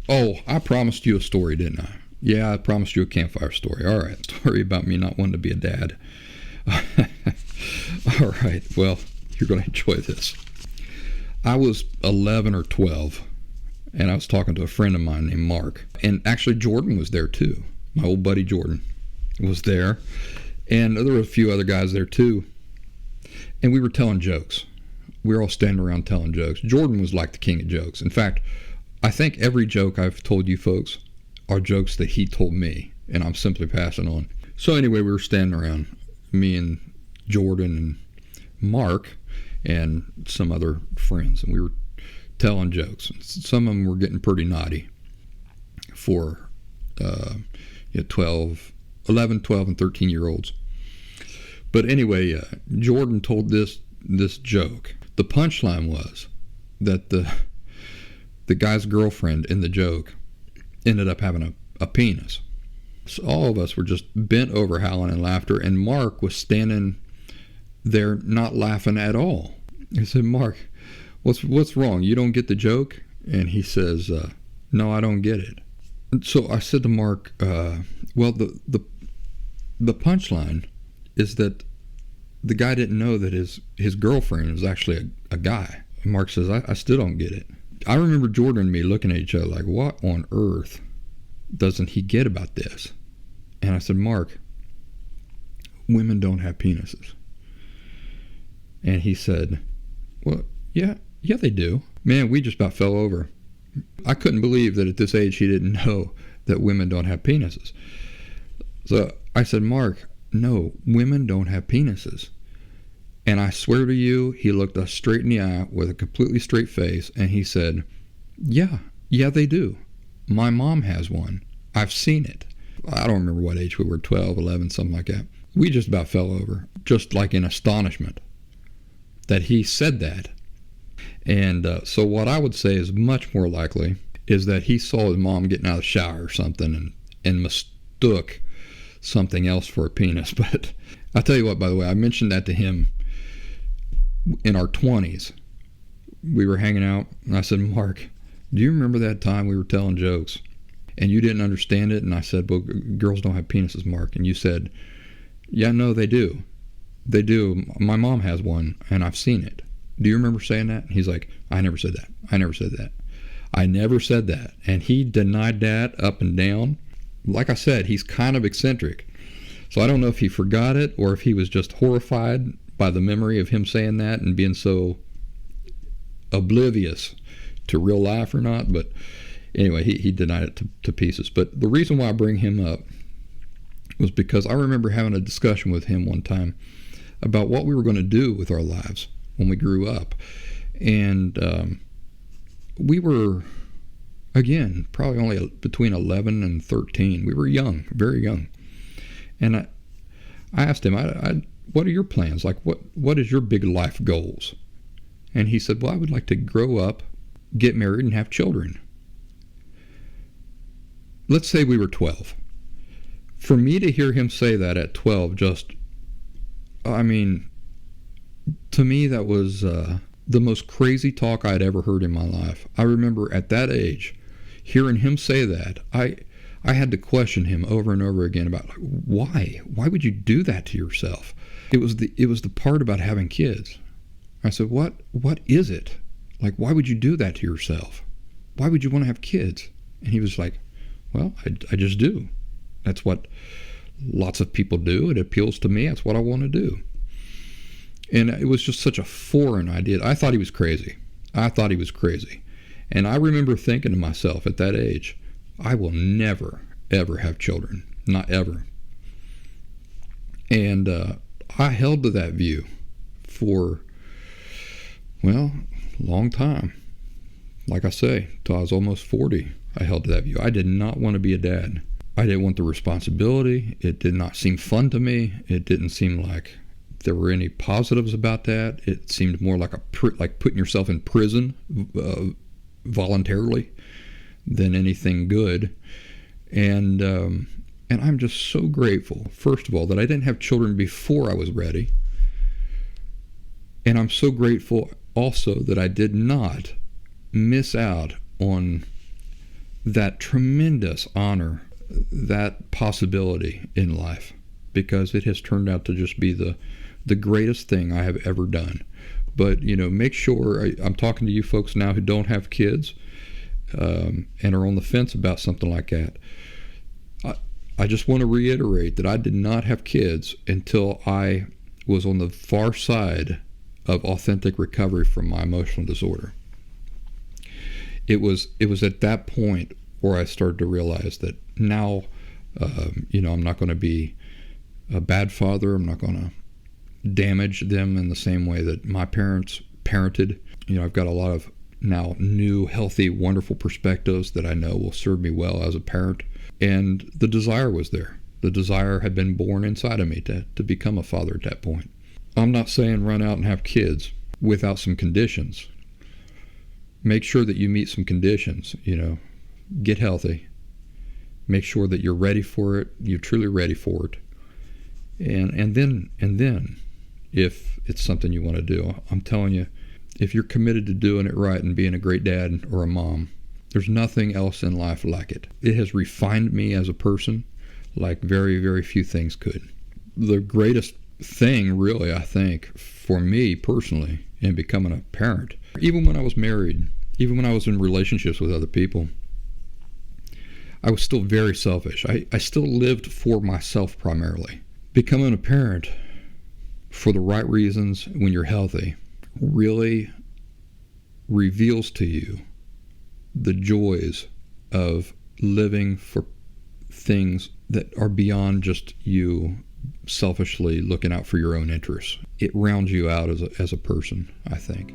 I promised you a story, didn't I? Yeah, I promised you a campfire story. All right, story about me not wanting to be a dad. All right, well, you're going to enjoy this. I was 11 or 12, and I was talking to a friend of mine named Mark. And actually, Jordan was there too. My old buddy Jordan was there. And there were a few other guys there too. And we were telling jokes. We were all standing around telling jokes. Jordan was like the king of jokes. In fact, I think every joke I've told you folks are jokes that he told me, and I'm simply passing on. So anyway, we were standing around, me and Jordan and Mark and some other friends, and we were telling jokes. Some of them were getting pretty naughty for 11, 12, and 13-year-olds. But anyway, Jordan told this joke. The punchline was that the guy's girlfriend in the joke ended up having a penis. So all of us were just bent over howling in laughter, and Mark was standing there not laughing at all. I said, Mark, what's wrong? You don't get the joke? And he says, no, I don't get it. So I said to Mark, well, the punchline is that the guy didn't know that his girlfriend was actually a guy. And Mark says, I still don't get it. I remember Jordan and me looking at each other like, what on earth doesn't he get about this? And I said, Mark, women don't have penises. And he said, well, yeah, they do. Man, we just about fell over. I couldn't believe that at this age he didn't know that women don't have penises. So I said, Mark, no, women don't have penises. And I swear to you, he looked us straight in the eye with a completely straight face, and he said, yeah, they do. My mom has one. I've seen it. I don't remember what age we were, 12, 11, something like that. We just about fell over, just like in astonishment that he said that. And so what I would say is much more likely is that he saw his mom getting out of the shower or something and mistook something else for a penis. But I'll tell you what, by the way, I mentioned that to him in our 20s. We were hanging out, and I said, Mark, do you remember that time we were telling jokes and you didn't understand it? And I said, well, girls don't have penises, Mark. And you said, yeah, no, they do. They do. My mom has one, and I've seen it. Do you remember saying that? And he's like, I never said that. I never said that. I never said that. And he denied that up and down. Like I said, he's kind of eccentric. So I don't know if he forgot it or if he was just horrified by the memory of him saying that and being so oblivious to real life or not. But anyway, he denied it to pieces. But the reason why I bring him up was because I remember having a discussion with him one time about what we were going to do with our lives when we grew up. And we were, again, probably only between 11 and 13. We were young, very young. And I asked him, what are your plans? Like, what is your big life goals? And he said, well, I would like to grow up, get married, and have children. Let's say we were 12. For me to hear him say that at 12, to me that was the most crazy talk I'd ever heard in my life. I remember at that age, hearing him say that, I had to question him over and over again about why would you do that to yourself? It was the part about having kids. I said, what is it? Like, why would you do that to yourself? Why would you want to have kids? And he was like, well, I just do. That's what lots of people do. It appeals to me. That's what I want to do. And it was just such a foreign idea. I thought he was crazy. And I remember thinking to myself at that age, I will never, ever have children. Not ever. And I held to that view for, well, a long time. Like I say, till I was almost 40, I held to that view. I did not want to be a dad. I didn't want the responsibility. It did not seem fun to me. It didn't seem like there were any positives about that. It seemed more like like putting yourself in prison voluntarily than anything good. And I'm just so grateful, first of all, that I didn't have children before I was ready. And I'm so grateful also that I did not miss out on that tremendous honor, that possibility in life, because it has turned out to just be the greatest thing I have ever done. But, make sure, I'm talking to you folks now who don't have kids and are on the fence about something like that. I just want to reiterate that I did not have kids until I was on the far side of authentic recovery from my emotional disorder. It was at that point where I started to realize that now, I'm not going to be a bad father. I'm not going to damage them in the same way that my parents parented. I've got a lot of now new, healthy, wonderful perspectives that I know will serve me well as a parent. And the desire was there. The desire had been born inside of me to become a father at that point. I'm not saying run out and have kids without some conditions. Make sure that you meet some conditions, get healthy. Make sure that you're ready for it, you're truly ready for it. And then if it's something you want to do, I'm telling you, if you're committed to doing it right and being a great dad or a mom, there's nothing else in life like it. It has refined me as a person like very, very few things could. The greatest thing, really, I think, for me personally, in becoming a parent, even when I was married, even when I was in relationships with other people, I was still very selfish. I still lived for myself primarily. Becoming a parent for the right reasons when you're healthy really reveals to you the joys of living for things that are beyond just you selfishly looking out for your own interests. It rounds you out as a person, I think.